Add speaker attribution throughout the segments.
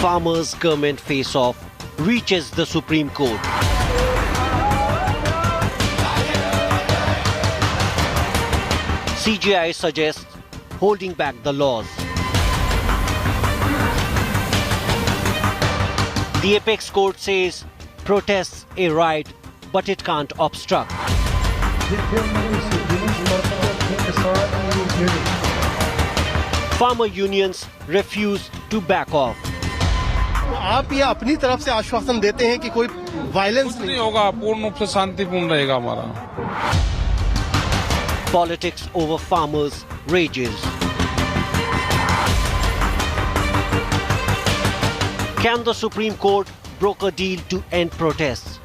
Speaker 1: Farmers' government face-off reaches the Supreme Court. CJI suggests holding back the laws. The apex court says protests a right, but it can't obstruct. Farmer unions refuse to back off.
Speaker 2: आप ये अपनी तरफ से आश्वासन देते हैं कि कोई वायलेंस नहीं
Speaker 3: होगा, पूर्ण रूप से शांतिपूर्ण रहेगा हमारा.
Speaker 1: Politics over farmers rages. Can the Supreme Court broker deal to end protests?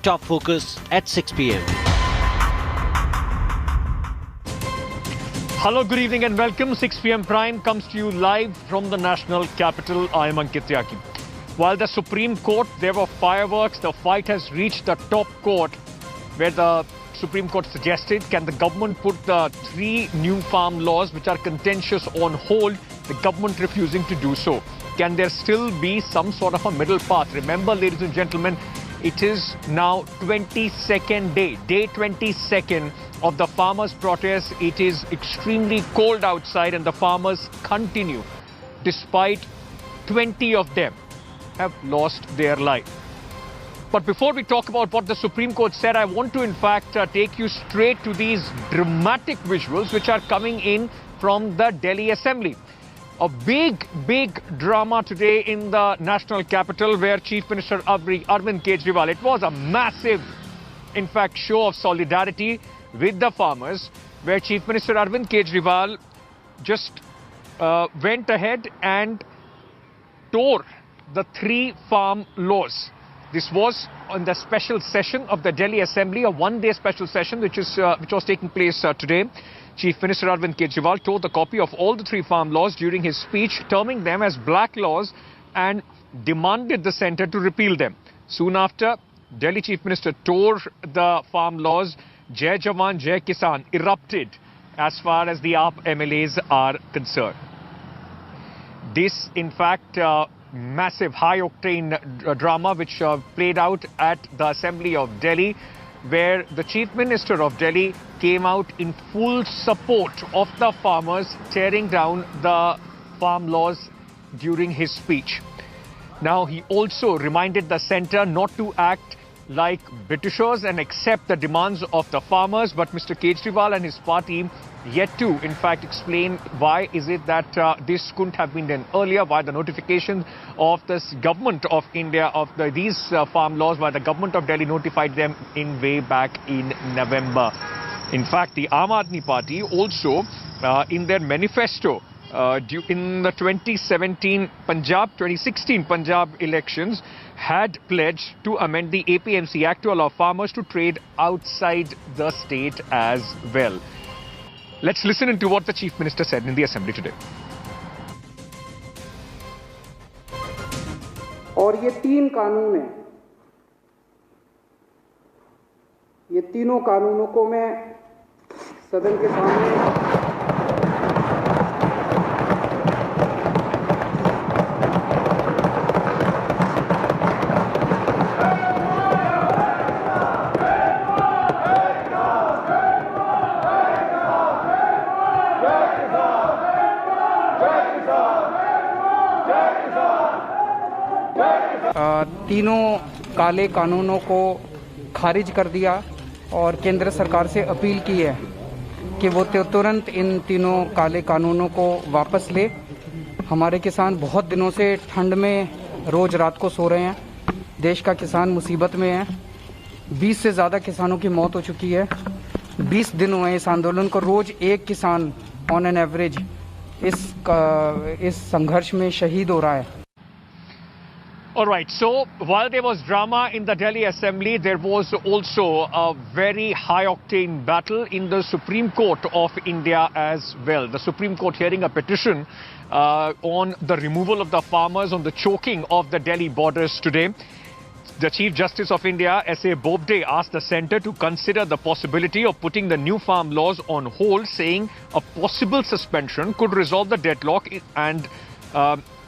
Speaker 1: Top focus at 6 p.m.
Speaker 4: Hello, good evening and welcome. 6 p.m. Prime comes to you live from the national capital. I am Ankit Tyagi. While the Supreme Court, there were fireworks, the fight has reached the top court where the Supreme Court suggested, can the government put the 3 new farm laws which are contentious on hold, the government refusing to do so. Can there still be some sort of a middle path? Remember, ladies and gentlemen, it is now 22nd day 22nd of the farmers' protest. It is extremely cold outside and the farmers continue, despite 20 of them have lost their life. But before we talk about what the Supreme Court said, I want to in fact take you straight to these dramatic visuals which are coming in from the Delhi Assembly. A big drama today in the national capital where Chief Minister Arvind Kejriwal, it was a massive, in fact, show of solidarity with the farmers, where Chief Minister Arvind Kejriwal just went ahead and tore the 3 farm laws. This was on the special session of the Delhi Assembly, a one-day special session which was taking place today. Chief Minister Arvind Kejriwal tore the copy of all the 3 farm laws during his speech, terming them as black laws and demanded the centre to repeal them. Soon after, Delhi Chief Minister tore the farm laws. Jai Jawan, Jai Kisan erupted as far as the AAP MLAs are concerned. This, in fact, massive high-octane drama which played out at the Assembly of Delhi, where the Chief Minister of Delhi came out in full support of the farmers, tearing down the farm laws during his speech. Now, he also reminded the centre not to act like Britishers and accept the demands of the farmers, but Mr. Kejriwal and his party yet to, in fact, explain why is it that this couldn't have been done earlier, why the notification of this government of India of these farm laws, why the government of Delhi notified them in way back in November. In fact, the Aam Aadmi Party also, in their manifesto, in the 2016 Punjab elections, had pledged to amend the APMC Act to allow farmers to trade outside the state as well. Let's listen into what the Chief Minister said in the Assembly today.
Speaker 5: और ये 3 कानून हैं, ये तीनों कानूनों को मैं सदन के सामने तीनों काले कानूनों को खारिज कर दिया और केंद्र सरकार से अपील की है कि वो तुरंत इन तीनों काले कानूनों को वापस ले. हमारे किसान बहुत दिनों से ठंड में रोज रात को सो रहे हैं. देश का किसान मुसीबत में है. 20 से ज़्यादा किसानों की मौत हो चुकी है. 20 दिन हुए इस आंदोलन को. रोज एक किसान ऑन एन एवरेज इस संघर्ष में शहीद हो रहा है.
Speaker 4: All right, so while there was drama in the Delhi Assembly, there was also a very high-octane battle in the Supreme Court of India as well. The Supreme Court hearing a petition on the removal of the farmers, on the choking of the Delhi borders today. The Chief Justice of India, S.A. Bobde, asked the centre to consider the possibility of putting the new farm laws on hold, saying a possible suspension could resolve the deadlock and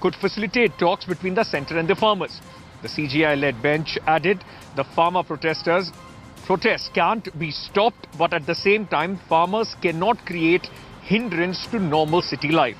Speaker 4: could facilitate talks between the centre and the farmers. The CGI-led bench added the farmer protests can't be stopped, but at the same time, farmers cannot create hindrance to normal city life.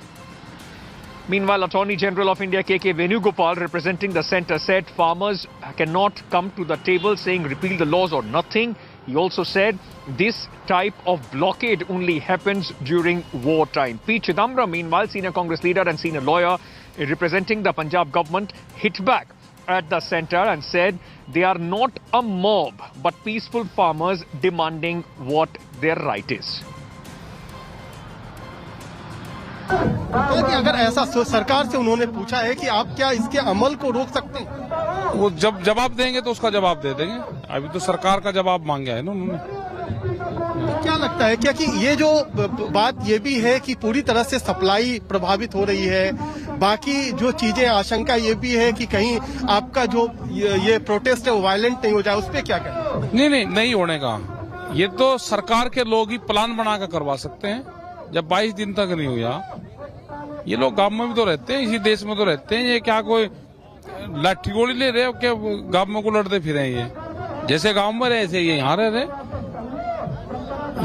Speaker 4: Meanwhile, Attorney General of India K.K. Venugopal, representing the centre, said farmers cannot come to the table saying repeal the laws or nothing. He also said this type of blockade only happens during wartime. P. Chidambaram, meanwhile, senior Congress leader and senior lawyer representing the Punjab government, hit back at the centre and said they are not a mob but peaceful farmers demanding what their right is.
Speaker 2: कि अगर ऐसा सरकार से उन्होंने पूछा है कि आप क्या इसके अमल को रोक सकते हैं?
Speaker 3: वो जब जवाब देंगे तो उसका जवाब दे देंगे। अभी तो सरकार का जवाब मांगा है ना उन्होंने।
Speaker 2: क्या लगता है क्या कि ये जो बात ये भी है कि पूरी तरह से सप्लाई प्रभावित हो रही है, बाकी जो चीजें आशंका ये भी है कि कहीं आपका जो ये प्रोटेस्ट है वो वायलेंट नहीं हो जाए, उस पर क्या कहें?
Speaker 3: नहीं होने का। ये तो सरकार के लोग ही प्लान बनाकर करवा सकते हैं। जब 22 दिन तक नहीं हुआ, ये लोग गांव में भी तो रहते हैं, इसी देश में तो रहते हैं। ये क्या कोई लाठी गोली ले रहे हो क्या? गांव में को लड़ते फिरे ये जैसे गांव में रहे ऐसे ये यहाँ रह रहे।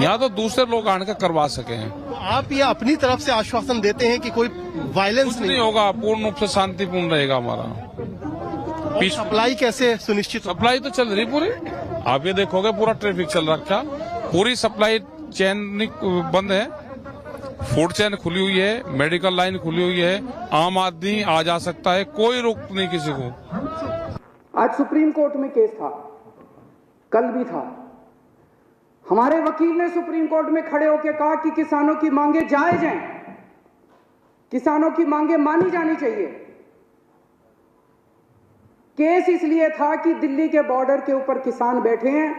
Speaker 3: यहाँ तो दूसरे लोग आने करवा सके हैं।
Speaker 2: तो आप ये अपनी तरफ से आश्वासन देते हैं कि कोई वायलेंस नहीं
Speaker 3: होगा, पूर्ण रूप से शांतिपूर्ण रहेगा हमारा।
Speaker 2: सप्लाई कैसे सुनिश्चित?
Speaker 3: सप्लाई तो चल रही पूरी, आप ये देखोगे पूरा ट्रैफिक चल रखा, पूरी सप्लाई चेन बंद है, फूड चेन खुली हुई है, मेडिकल लाइन खुली हुई है, आम आदमी आ जा सकता है, कोई रोक नहीं किसी को।
Speaker 5: आज सुप्रीम कोर्ट में केस था, कल भी था। हमारे वकील ने सुप्रीम कोर्ट में खड़े होकर कहा कि किसानों की मांगे जायज हैं, किसानों की मांगे मानी जानी चाहिए। केस इसलिए था कि दिल्ली के बॉर्डर के ऊपर किसान बैठे हैं,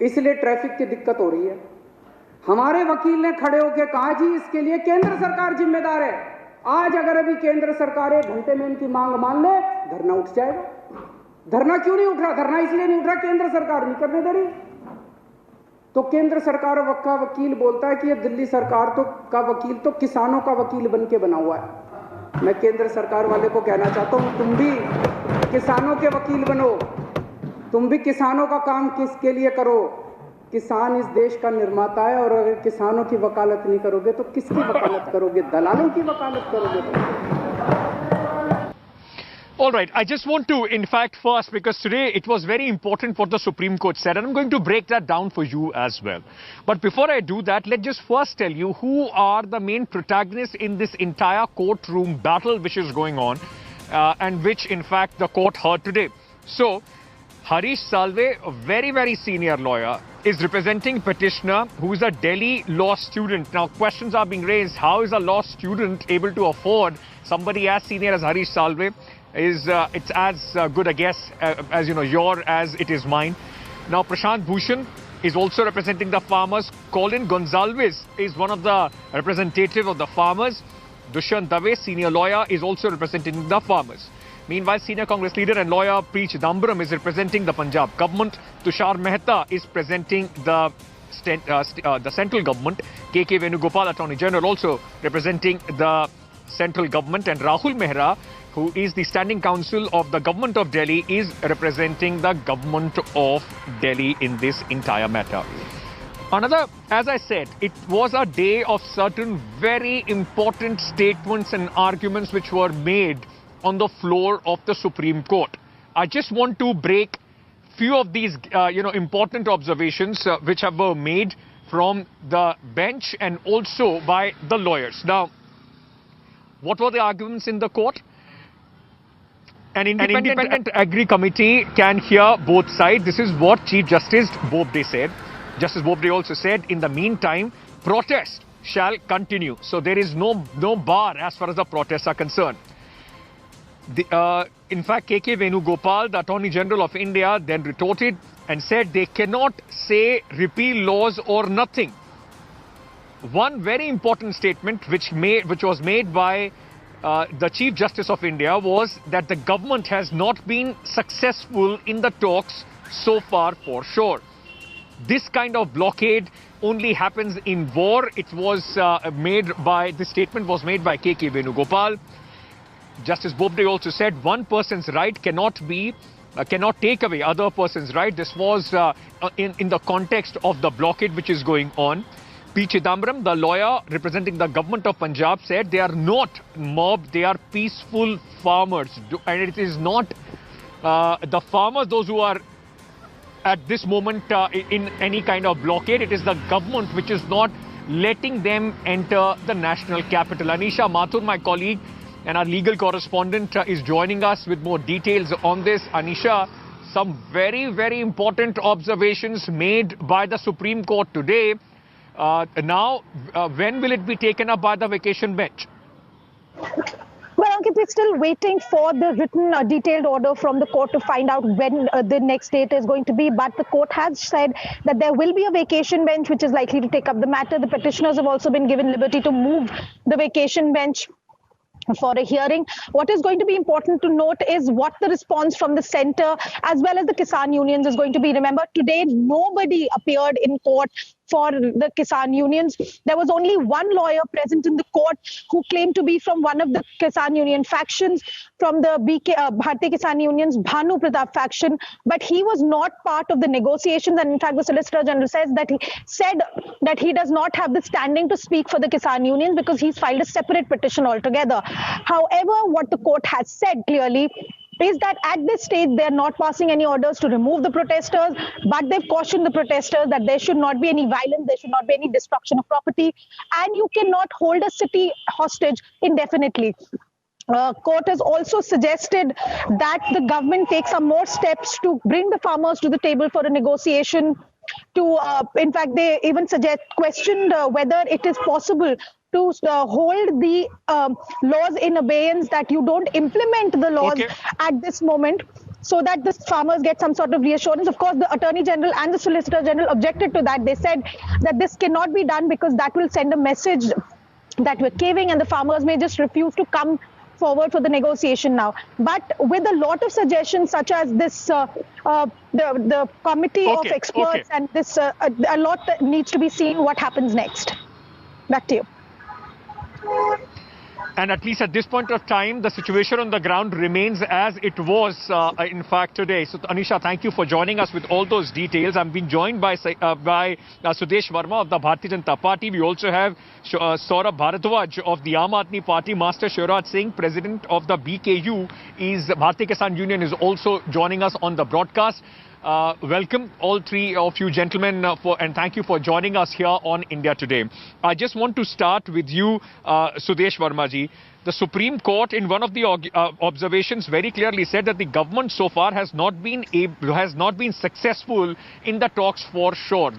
Speaker 5: इसलिए ट्रैफिक की दिक्कत हो रही है। हमारे वकील ने खड़े होकर कहा जी इसके लिए केंद्र सरकार जिम्मेदार है। आज अगर अभी केंद्र सरकार 1 घंटे में इनकी मांग मान ले, धरना उठ जाएगा। धरना क्यों नहीं उठ रहा? धरना इसलिए नहीं उठ रहा केंद्र सरकार नहीं करने दे रही। तो केंद्र सरकार का वकील बोलता है कि ये दिल्ली सरकार का वकील तो किसानों का वकील बन के बना हुआ है। मैं केंद्र सरकार वाले को कहना चाहता हूं, तुम भी किसानों के वकील बनो, तुम भी किसानों का काम किसके लिए करो। किसान इस देश का निर्माता है, और अगर किसानों की वकालत नहीं करोगे तो किसकी वकालत करोगे? दलालों की वकालत करोगे।
Speaker 4: All right, I just want to, in fact, first, because today it was very important what the Supreme Court said, and I'm going to break that down for you as well. But before I do that, let's just first tell you who are the main protagonists in this entire courtroom battle which is going on, and which, in fact, the court heard today. So, Harish Salve, a very, very senior lawyer, is representing petitioner who is a Delhi law student. Now, questions are being raised. How is a law student able to afford somebody as senior as Harish Salve? It's as good a guess as as it is mine. Now, Prashant Bhushan is also representing the farmers. Colin Gonzalez is one of the representatives of the farmers. Dushyant Dave, senior lawyer, is also representing the farmers. Meanwhile, senior Congress leader and lawyer P. Chidambaram is representing the Punjab government. Tushar Mehta is presenting the central government. K.K. Venugopal, Attorney General, also representing the central government. And Rahul Mehra, who is the standing counsel of the government of Delhi, is representing the government of Delhi in this entire matter. Another, as I said, it was a day of certain very important statements and arguments which were made on the floor of the Supreme Court. I just want to break few of these, important observations which were made from the bench and also by the lawyers. Now, what were the arguments in the court? An independent agri committee can hear both sides. This is what Chief Justice Bobde said. Justice Bobde also said, in the meantime, protests shall continue. So there is no bar as far as the protests are concerned. In fact, K.K. Venugopal, the Attorney General of India, then retorted and said they cannot say repeal laws or nothing. One very important statement which was made by the Chief Justice of India was that the government has not been successful in the talks so far, for sure. This kind of blockade only happens in war. It was this statement was made by K.K. Venugopal. Justice Bobde also said one person's right cannot take away other person's right. This was in the context of the blockade which is going on. P. Chidambaram, the lawyer representing the government of Punjab, said they are not mob, they are peaceful farmers. And it is not the farmers, those who are at this moment in any kind of blockade. It is the government which is not letting them enter the national capital. Anisha Mathur, my colleague and our legal correspondent, is joining us with more details on this. Anisha, some very, very important observations made by the Supreme Court today. Now, when will it be taken up by the vacation bench?
Speaker 6: Well, Ankit, we're still waiting for the written detailed order from the court to find out when the next date is going to be. But the court has said that there will be a vacation bench which is likely to take up the matter. The petitioners have also been given liberty to move the vacation bench for a hearing. What is going to be important to note is what the response from the centre as well as the Kisan unions is going to be. Remember, today nobody appeared in court for the Kisan unions. There was only one lawyer present in the court who claimed to be from one of the Kisan union factions, from the Bharatiya Kisan Union's Bhanu Pratap faction, but he was not part of the negotiations. And in fact, the Solicitor General said that he does not have the standing to speak for the Kisan unions because he's filed a separate petition altogether. However, what the court has said clearly is that at this stage, they're not passing any orders to remove the protesters, but they've cautioned the protesters that there should not be any violence, there should not be any destruction of property, and you cannot hold a city hostage indefinitely. Court has also suggested that the government take some more steps to bring the farmers to the table for a negotiation. In fact, they even questioned whether it is possible to hold the laws in abeyance, that you don't implement the laws at this moment, so that the farmers get some sort of reassurance. Of course, the Attorney General and the Solicitor General objected to that. They said that this cannot be done because that will send a message that we're caving and the farmers may just refuse to come forward for the negotiation now. But with a lot of suggestions such as this, the committee of experts and this, a lot that needs to be seen what happens next. Back to you.
Speaker 4: And at least at this point of time, the situation on the ground remains as it was, in fact, today. So, Anisha, thank you for joining us with all those details. I'm being joined by Sudesh Verma of the Bharatiya Janata Party. We also have Saurabh Bharadwaj of the Aam Aadmi Party. Master Shivraj Singh, president of the BKU, Bharatiya Kisan Union, is also joining us on the broadcast. Welcome all three of you gentlemen and thank you for joining us here on India Today. I just want to start with you, Sudesh Verma ji. The Supreme Court in one of the observations very clearly said that the government so far has not been successful in the talks for sure.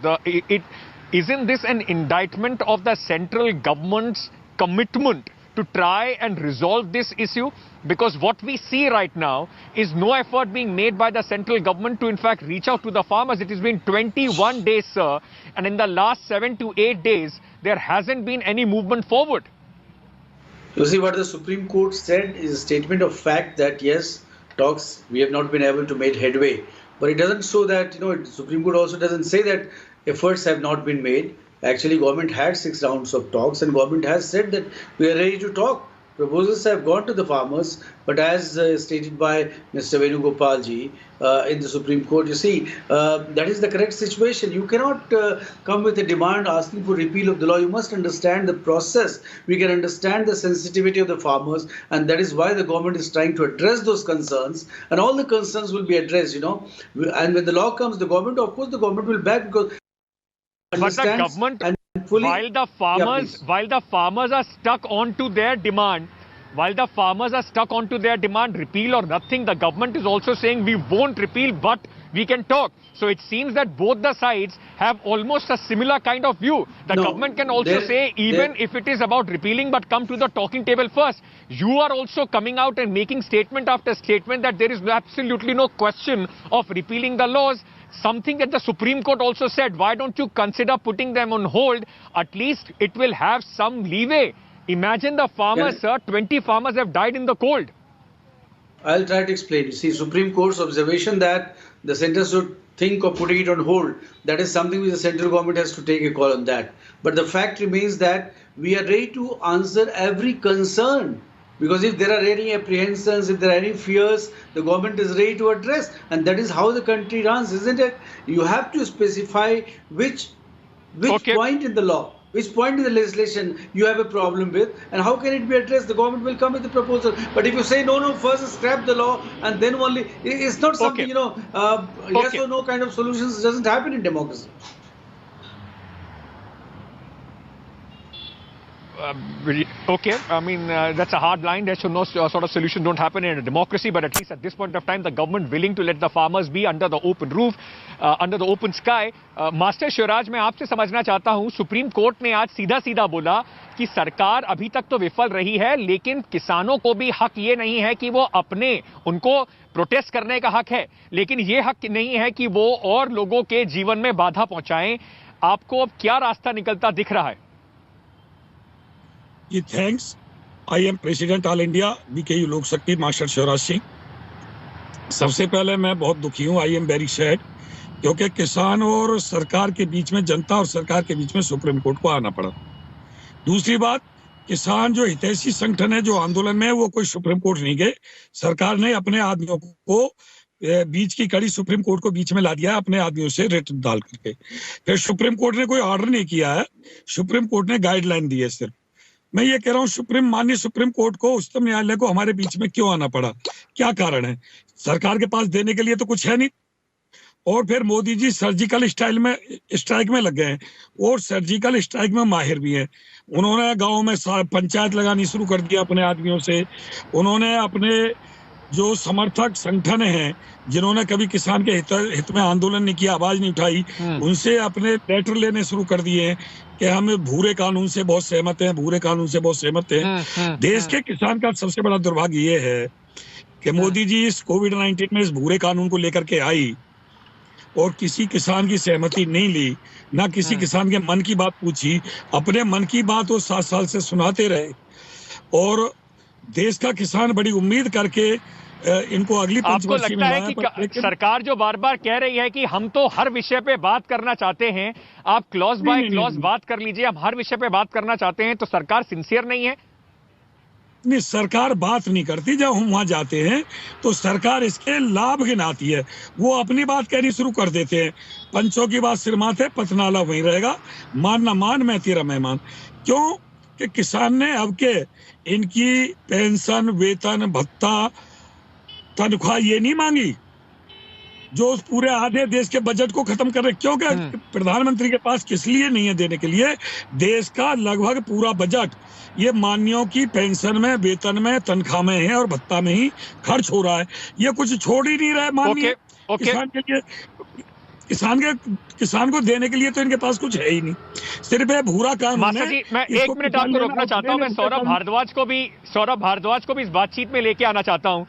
Speaker 4: Isn't this an indictment of the central government's commitment to try and resolve this issue? Because what we see right now is no effort being made by the central government to in fact reach out to the farmers. It has been 21 days, sir, and in the last 7 to 8 days, there hasn't been any movement forward.
Speaker 7: You see, what the Supreme Court said is a statement of fact that yes, talks, we have not been able to make headway. But it doesn't show that, the Supreme Court also doesn't say that efforts have not been made. Actually, government had 6 rounds of talks and government has said that we are ready to talk. Proposals have gone to the farmers, but as stated by Mr. Venugopal ji in the Supreme Court, you see, that is the correct situation. You cannot come with a demand asking for repeal of the law. You must understand the process. We can understand the sensitivity of the farmers, and that is why the government is trying to address those concerns, and all the concerns will be addressed, And when the law comes, the government, of course, the government will back because
Speaker 4: but the government, while the farmers are stuck onto their demand, repeal or nothing, the government is also saying we won't repeal, but we can talk. So it seems that both the sides have almost a similar kind of view. The government can also say, even if it is about repealing, but come to the talking table first. You are also coming out and making statement after statement that there is absolutely no question of repealing the laws. Something that the Supreme Court also said, why don't you consider putting them on hold? At least it will have some leeway. Imagine the farmers, sir, 20 farmers have died in the cold.
Speaker 7: I'll try to explain. You see, Supreme Court's observation that the centre should think of putting it on hold, that is something which the central government has to take a call on that. But the fact remains that we are ready to answer every concern Because if there are any apprehensions, if there are any fears, the government is ready to address, and that is how the country runs, isn't it? You have to specify which point in the law, which point in the legislation you have a problem with, and how can it be addressed. The government will come with a proposal. But if you say no, first scrap the law and then only, it's not something, yes or no kind of solutions doesn't happen in democracy.
Speaker 4: Okay, I mean, that's a hard line. There should no sort of solution don't happen in a democracy, but at least at this point of time, the government willing to let the farmers be under the open roof, under the open sky. Master Shivraj, मैं आपसे समझना चाहता हूं, supreme court ने आज सीधा सीधा बोला कि सरकार अभी तक तो विफल रही है, लेकिन किसानों को भी हक ये नहीं है कि वो उनको प्रोटेस्ट करने का हक है, लेकिन ये हक नहीं है कि वो और लोगों के जीवन में बाधा पहुंचाएं. आपको अब क्या रास्ता निकलता दिख रहा है?
Speaker 8: जी thanks. I am president all India BKU Lok Shakti master Shivraj Singh. सबसे पहले मैं बहुत दुखी हूँ. आई एम वेरी सैड, क्योंकि किसान और सरकार के बीच में, जनता और सरकार के बीच में सुप्रीम कोर्ट को आना पड़ा. दूसरी बात, किसान जो हितैषी संगठन है, जो आंदोलन में है, वो कोई सुप्रीम कोर्ट नहीं गए. सरकार ने अपने आदमियों को बीच की कड़ी सुप्रीम कोर्ट को बीच में ला दिया, अपने आदमियों से रेट डाल करके. फिर सुप्रीम कोर्ट ने कोई ऑर्डर नहीं किया है, सुप्रीम कोर्ट ने गाइडलाइन दी है सिर्फ. मैं ये कह रहा हूँ, माननीय सुप्रीम कोर्ट को, उच्चतम न्यायालय को हमारे बीच में क्यों आना पड़ा? क्या कारण है? सरकार के पास देने के लिए तो कुछ है नहीं. और फिर मोदी जी सर्जिकल स्ट्राइक में लग गए हैं, और सर्जिकल स्ट्राइक में माहिर भी हैं. उन्होंने गांव में पंचायत लगानी शुरू कर दिया अपने आदमियों से. उन्होंने अपने जो समर्थक संगठन हैं, जिन्होंने कभी किसान के हित में आंदोलन नहीं किया, आवाज नहीं उठाई, उनसे अपने लेटर लेने शुरू कर दिए हैं कि हम भूरे कानून से बहुत सहमत हैं, भूरे कानून से बहुत सहमत हैं. देश के किसान का सबसे बड़ा दुर्भाग्य ये है कि मोदी जी इस कोविड-19 में इस भूरे कानून को लेकर के आई और किसी किसान की सहमति नहीं ली, ना किसी किसान के मन की बात पूछी. अपने मन की बात वो 7 साल से सुनाते रहे, और देश का किसान बड़ी उम्मीद करके इनको अगली पंचवर्षीय में लाया.
Speaker 4: आपको लगता है कि सरकार जो बार बार कह रही है कि हम तो हर विषय पे बात करना चाहते हैं, आप क्लॉज बाय क्लॉज बात कर लीजिए, हम हर विषय पे बात करना चाहते हैं, तो सरकार सिंसियर नहीं है?
Speaker 8: नहीं, सरकार बात नहीं करती. जब हम वहां जाते हैं तो सरकार इसके लाभ गिनाती है, वो अपनी बात कहनी शुरू कर देते हैं. पंचों की बात सिर माथे, पथनाला वहीं रहेगा, मान ना मान मैं तेरा मेहमान. क्यों कि किसान ने अब के इनकी पेंशन, वेतन, भत्ता, तनख्वाह ये नहीं मांगी जो पूरे आधे देश के बजट को खत्म कर रहे. क्योंकि प्रधानमंत्री के पास किस लिए नहीं है देने के लिए? देश का लगभग पूरा बजट ये माननीयों की पेंशन में, वेतन में, तनख्वाह में है और भत्ता में ही खर्च हो रहा है. ये कुछ छोड़ ही नहीं रहा है माननीय किसान के लिए. किसान को देने के लिए तो इनके पास कुछ है ही नहीं, सिर्फ भूरा काम.
Speaker 4: मास्टर जी, मैं 1 मिनट आपको रोकना चाहता हूं. मैं सौरभ भारद्वाज को भी इस बातचीत में लेके आना चाहता हूं.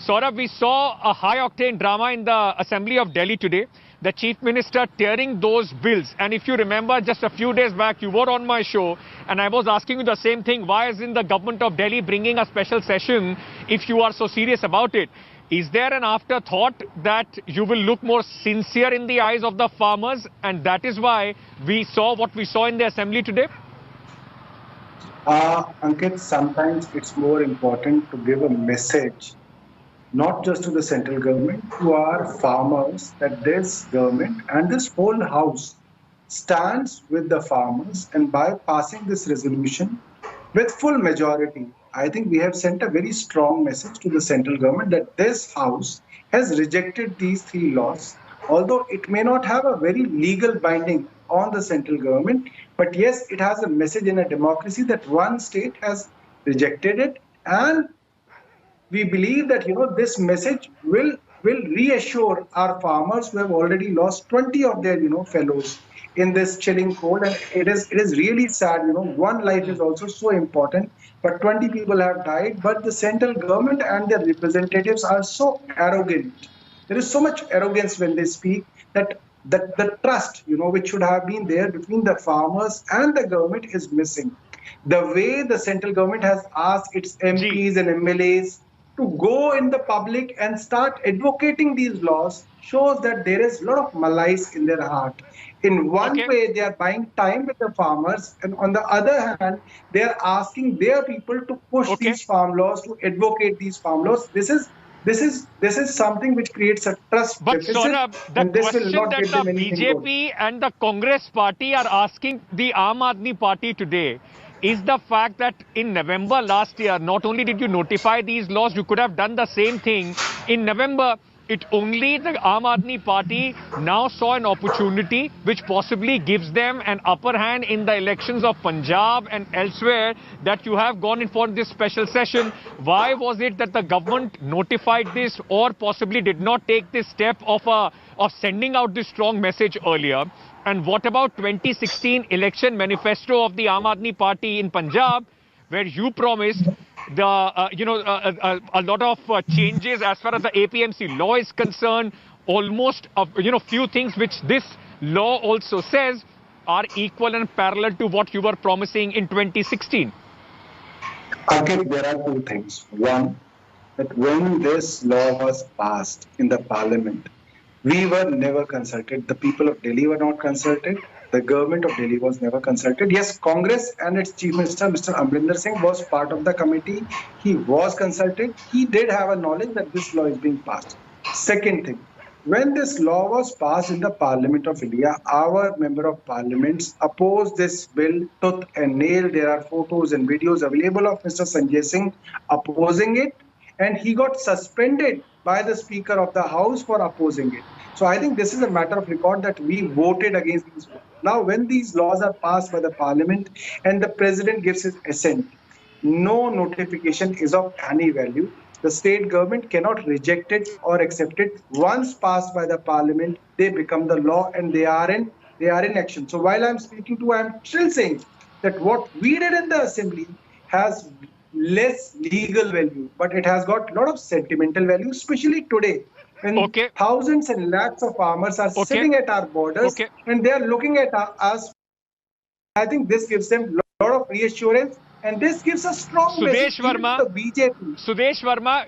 Speaker 4: Saurabh, we saw a high-octane drama in the Assembly of Delhi today. The Chief Minister tearing those bills. And if you remember, just a few days back, you were on my show, and I was asking you the same thing. Why isn't the government of Delhi bringing a special session if you are so serious about it? Is there an afterthought that you will look more sincere in the eyes of the farmers, and that is why we saw what we saw in the Assembly today?
Speaker 9: Ankit, sometimes it's more important to give a message, not just to the central government, to our farmers, that this government and this whole house stands with the farmers, and by passing this resolution with full majority, I think we have sent a very strong message to the central government that this house has rejected these 3 laws, although it may not have a very legal binding on the central government, but yes, it has a message in a democracy that one state has rejected it, and we believe that this message will reassure our farmers who have already lost 20 of their fellows in this chilling cold. And it is really sad. One life is also so important, but 20 people have died. But the central government and their representatives are so arrogant. There is so much arrogance when they speak that the trust which should have been there between the farmers and the government is missing. The way the central government has asked its MPs and MLAs to go in the public and start advocating these laws shows that there is a lot of malice in their heart. In one way, they are buying time with the farmers, and on the other hand, they are asking their people to push these farm laws, to advocate these farm laws. This is something which creates a trust deficit.
Speaker 4: But Saurabh, the question that the BJP and the Congress party are asking the Aam Aadmi Party today is the fact that in November last year, not only did you notify these laws, you could have done the same thing in November. It only the Aam Aadmi Party now saw an opportunity which possibly gives them an upper hand in the elections of Punjab and elsewhere, that you have gone in for this special session. Why was it that the government notified this or possibly did not take this step of sending out this strong message earlier? And what about 2016 election manifesto of the Aam Aadmi Party in Punjab, where you promised a lot of changes as far as the APMC law is concerned, almost few things which this law also says are equal and parallel to what you were promising in 2016?
Speaker 9: Ankit, there are two things. One, that when this law was passed in the parliament, we were never consulted. The people of Delhi were not consulted. The government of Delhi was never consulted. Yes, Congress and its Chief Minister, Mr. Amrinder Singh, was part of the committee. He was consulted. He did have a knowledge that this law is being passed. Second thing, when this law was passed in the Parliament of India, our Member of Parliament opposed this bill tooth and nail. There are photos and videos available of Mr. Sanjay Singh opposing it, and he got suspended by the Speaker of the House for opposing it. So I think this is a matter of record that we voted against these laws. Now, when these laws are passed by the Parliament and the President gives his assent, no notification is of any value. The state government cannot reject it or accept it. Once passed by the Parliament, they become the law and they are in action. So while I'm speaking to, I'm still saying that what we did in the Assembly has less legal value, but it has got a lot of sentimental value, especially today, when thousands and lakhs of farmers are sitting at our borders and they are looking at us. I think this gives them a lot of reassurance, and this gives a strong message to the BJP.
Speaker 4: Sudesh Verma,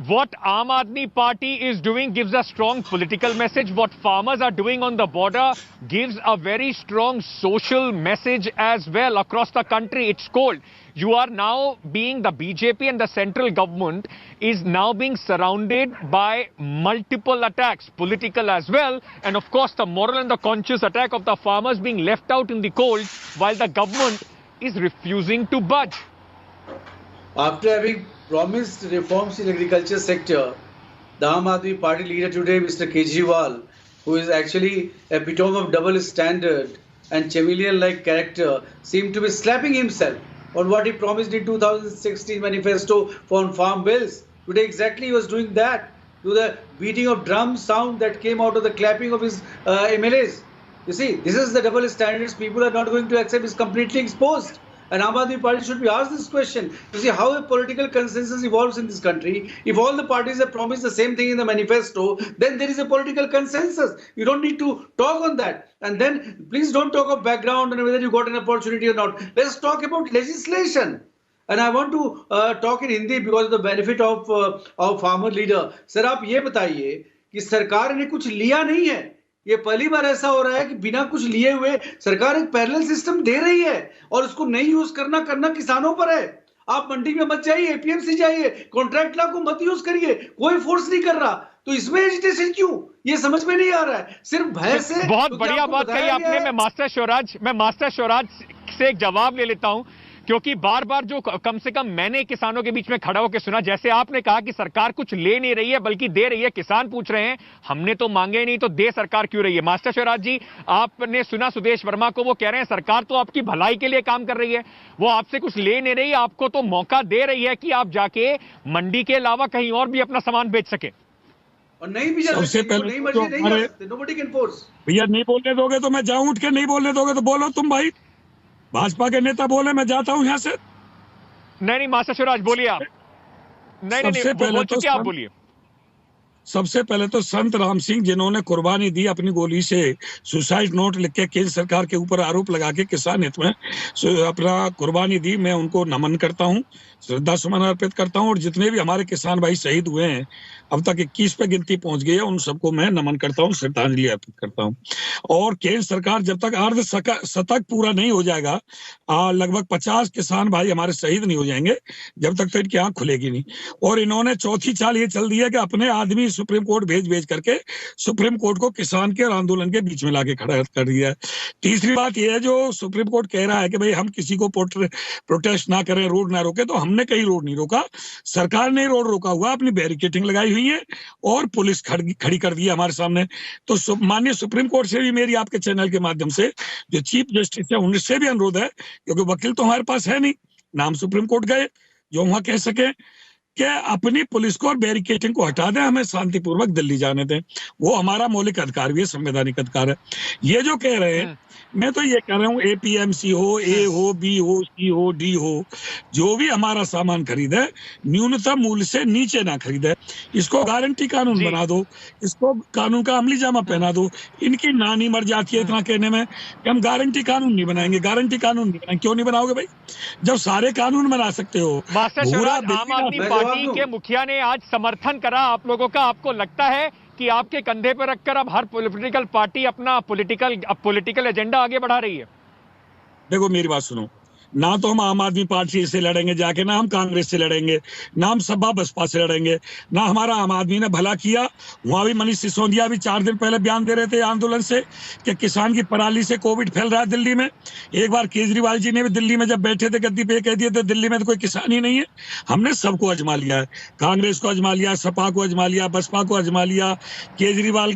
Speaker 4: what Aam Aadmi Party is doing gives a strong political message. What farmers are doing on the border gives a very strong social message as well across the country. It's cold. You are now being the BJP and the central government is now being surrounded by multiple attacks, political as well. And of course, the moral and the conscious attack of the farmers being left out in the cold while the government is refusing to budge.
Speaker 7: After having promised reforms in agriculture sector, the Aam Aadmi Party leader today, Mr. Kejriwal, who is actually epitome of double standard and chameleon-like character, seemed to be slapping himself on what he promised in 2016 manifesto on farm bills. Today exactly he was doing that, to the beating of drum sound that came out of the clapping of his MLAs. You see, this is the double standards people are not going to accept, is completely exposed. And Aam Aadmi Party should be asked this question to see how a political consensus evolves in this country. If all the parties have promised the same thing in the manifesto, then there is a political consensus. You don't need to talk on that. And then please don't talk of background and whether you got an opportunity or not. Let's talk about legislation. And I want to talk in Hindi because of the benefit of our farmer leader. Sir, आप ये बताइए कि सरकार ने कुछ लिया नहीं है. ये पहली बार ऐसा हो रहा है कि बिना कुछ लिए हुए सरकार एक पैरेलल सिस्टम दे रही है और उसको नहीं यूज करना किसानों पर है. आप मंडी में मत जाइए, एपीएमसी जाइए, कॉन्ट्रैक्ट लॉ को मत यूज करिए, कोई फोर्स नहीं कर रहा. तो इसमें एजिटेशन क्यों? ये समझ में नहीं आ रहा है, सिर्फ भय से.
Speaker 4: बहुत बढ़िया बात कही आपने. मैं मास्टर शिवराज से एक जवाब ले लेता हूं, क्योंकि बार बार जो कम से कम मैंने किसानों के बीच में खड़ा होकर सुना, जैसे आपने कहा कि सरकार कुछ ले नहीं रही है बल्कि दे रही है. किसान पूछ रहे हैं हमने तो मांगे नहीं तो दे सरकार क्यों रही है. मास्टर शिवराज जी, आपने सुना सुदेश वर्मा को, वो कह रहे हैं सरकार तो आपकी भलाई के लिए काम कर रही है, वो आपसे कुछ ले नहीं रही, आपको तो मौका दे रही है कि आप जाके मंडी के अलावा कहीं और भी अपना सामान बेच सके.
Speaker 7: और नहीं भी
Speaker 8: सबसे पहले भैया नहीं बोलने दोगे तो मैं जाऊं, उठ के नहीं बोलने दोगे तो बोलो तुम भाई. भाजपा के नेता बोले मैं जाता हूं यहां से.
Speaker 4: नहीं मास्टर शिवराज बोलिए आप. नहीं बोल चुके आप, बोलिए.
Speaker 8: सबसे पहले तो संत राम सिंह जिन्होंने कुर्बानी दी अपनी गोली से, सुसाइड नोट लिख के केंद्र सरकार के ऊपर आरोप लगा के किसान हित में अपना कुर्बानी दी, मैं उनको नमन करता हूं, श्रद्धा सुमन अर्पित करता हूं। और जितने भी हमारे किसान भाई शहीद हुए हैं, अब तक 21 पे गिनती पहुंच गई है, उन सबको मैं नमन करता हूं, श्रद्धांजलि अर्पित करता हूं। और केंद्र सरकार जब तक अर्ध शतक पूरा नहीं हो जाएगा, लगभग 50 किसान भाई हमारे शहीद नहीं हो जाएंगे, जब तक तो इनकी आंख खुलेगी नहीं। और इन्होंने चौथी चाल ये चल दी है कि अपने आदमी सुप्रीम कोर्ट भेज करके सुप्रीम कोर्ट को किसान के और आंदोलन के बीच में लाके खड़ा कर दिया है। तीसरी बात यह है, जो सुप्रीम कोर्ट कह रहा है कि भाई हम किसी को प्रोटेस्ट ना करें, रोड ना रोके, तो हमने कहीं रोड नहीं रोका, सरकार ने रोड रोका हुआ, अपनी बैरिकेटिंग लगाई हुई है और पुलिस खड़ी कर दी है हमारे सामने। तो माननीय सुप्रीम कोर्ट से भी मेरी आपके चैनल के माध्यम से जो चीफ जस्टिस है उनसे भी अनुरोध है, क्योंकि वकील तो हमारे पास है नहीं, नाम सुप्रीम कोर्ट गए, जो वहां कह सके कि अपनी पुलिस को और बैरिकेटिंग को हटा दें, हमें शांतिपूर्वक दिल्ली जाने दें। वो हमारा मौलिक अधिकार भी है, संवैधानिक अधिकार है। ये जो कह रहे हैं, मैं तो ये कह रहा हूँ, APMC हो, A हो, B हो, C हो, D हो, जो भी हमारा सामान खरीदे न्यूनतम मूल्य से नीचे ना खरीदे। इसको गारंटी कानून बना दो, इसको कानून का अमली जामा पहना दो। इनकी नानी मर जाती है इतना कहने में कि हम गारंटी कानून नहीं बनाएंगे, गारंटी कानून नहीं बनाएंगे। क्यों नहीं बनाओगे भाई, जब सारे कानून बना सकते हो।
Speaker 4: मास्टर शिवराज, आम आदमी पार्टी के मुखिया ने आज समर्थन करा आप लोगों का, आपको लगता है कि आपके कंधे पर रखकर अब हर पॉलिटिकल पार्टी अपना पॉलिटिकल एजेंडा आगे बढ़ा रही है?
Speaker 8: देखो मेरी बात सुनो, ना तो हम आम आदमी पार्टी से लड़ेंगे जाके, ना हम कांग्रेस से लड़ेंगे, ना हम सपा बसपा से लड़ेंगे, ना हमारा आम आदमी ने भला किया। वहां भी मनीष सिसोदिया भी 4 दिन पहले बयान दे रहे थे आंदोलन से कि किसान की पराली से कोविड फैल रहा है दिल्ली में। एक बार केजरीवाल जी ने भी दिल्ली में जब बैठे थे गद्दी पे कह दिए थे दिल्ली में तो कोई किसान ही नहीं है। हमने सबको आजमा लिया है, कांग्रेस को आजमा लिया, सपा को आजमा लिया, बसपा को आजमा लिया, केजरीवाल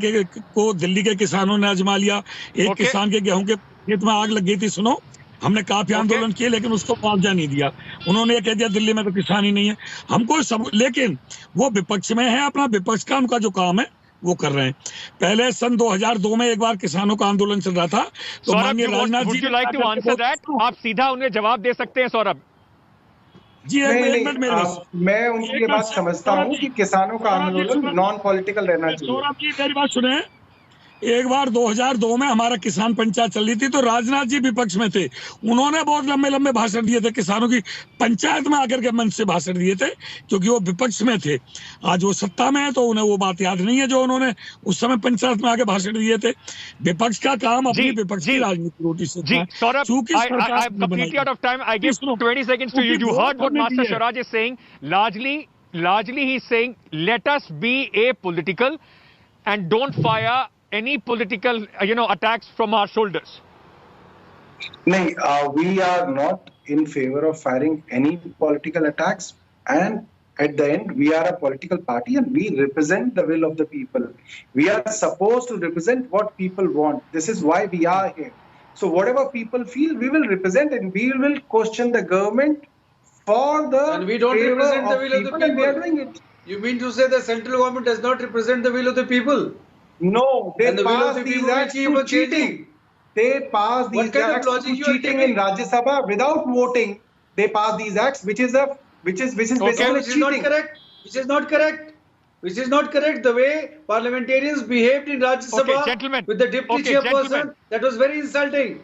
Speaker 8: को दिल्ली के किसानों ने आजमा लिया। एक किसान के गेहूं के खेत में आग लग गई थी, सुनो, हमने काफी आंदोलन किए लेकिन उसको मुआवजा नहीं दिया। उन्होंने ये कह दिया दिल्ली में तो किसान ही नहीं है। हमको सब, लेकिन वो विपक्ष में है, अपना विपक्ष का उनका जो काम है वो कर रहे हैं। पहले सन 2002 में एक बार किसानों का आंदोलन चल रहा था, तो माननीय राजनाथ जी
Speaker 4: आप सीधा उन्हें जवाब दे सकते हैं सौरभ
Speaker 8: जी।
Speaker 9: मैं उनकी बात समझता हूँ कि किसानों का आंदोलन नॉन पॉलिटिकल रहना चाहिए।
Speaker 8: सौरभ जी मेरी बात सुने, एक बार 2002 में हमारा किसान पंचायत चल रही थी, तो राजनाथ जी विपक्ष में थे, उन्होंने बहुत लंबे लंबे भाषण दिए थे, किसानों की पंचायत में आकर के मंच से भाषण दिए थे, क्योंकि वो विपक्ष में थे। आज वो सत्ता में है तो उन्हें वो बात याद नहीं है जो उन्होंने उस समय पंचायत में आके भाषण दिए थे। विपक्ष का काम अपनी विपक्ष की राजनीति रोटी से था।
Speaker 4: largely he's saying let us be apolitical and don't fire any political attacks from our shoulders.
Speaker 9: No, we are not in favor of firing any political attacks, and at the end we are a political party and we represent the will of the people. We are supposed to represent what people want. This is why we are here. So whatever people feel, we will represent, and we will question the government for the,
Speaker 7: and we don't represent the will of the people,
Speaker 9: and we are doing it.
Speaker 7: You mean to say the central government does not represent the will of the people?
Speaker 9: No, they
Speaker 7: the
Speaker 9: pass these acts to cheating. They pass these acts to cheating in Rajya Sabha without voting. They pass these acts, which is basically cheating.
Speaker 7: Which is not correct. Which is not correct. Which is not correct. The way parliamentarians behaved in Rajya Sabha with the deputy chairperson, that was very insulting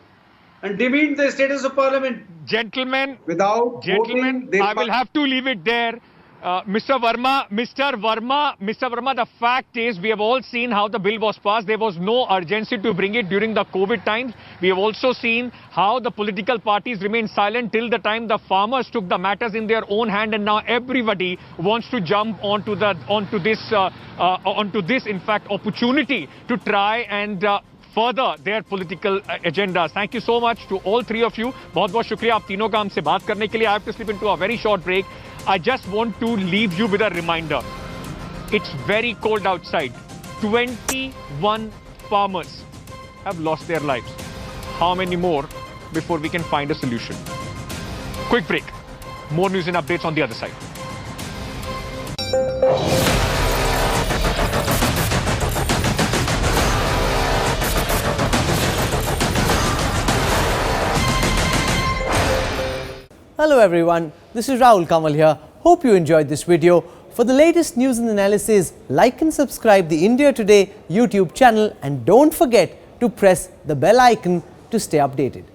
Speaker 7: and demeaned the status of parliament.
Speaker 4: Gentlemen,
Speaker 9: without voting,
Speaker 4: I will have to leave it there. Mr. Verma, the fact is we have all seen how the bill was passed. There was no urgency to bring it during the COVID times. We have also seen how the political parties remained silent till the time the farmers took the matters in their own hand, and now everybody wants to jump onto this in fact opportunity to try and further their political agendas. Thank you so much to all three of you. बहुत शुक्रिया आप तीनों का हमसे बात करने के लिए. I have to slip into a very short break. I just want to leave you with a reminder. It's very cold outside. 21 farmers have lost their lives. How many more before we can find a solution? Quick break. More news and updates on the other side.
Speaker 10: Hello everyone, this is Rahul Kamal here. Hope you enjoyed this video. For the latest news and analysis, like and subscribe the India Today YouTube channel and don't forget to press the bell icon to stay updated.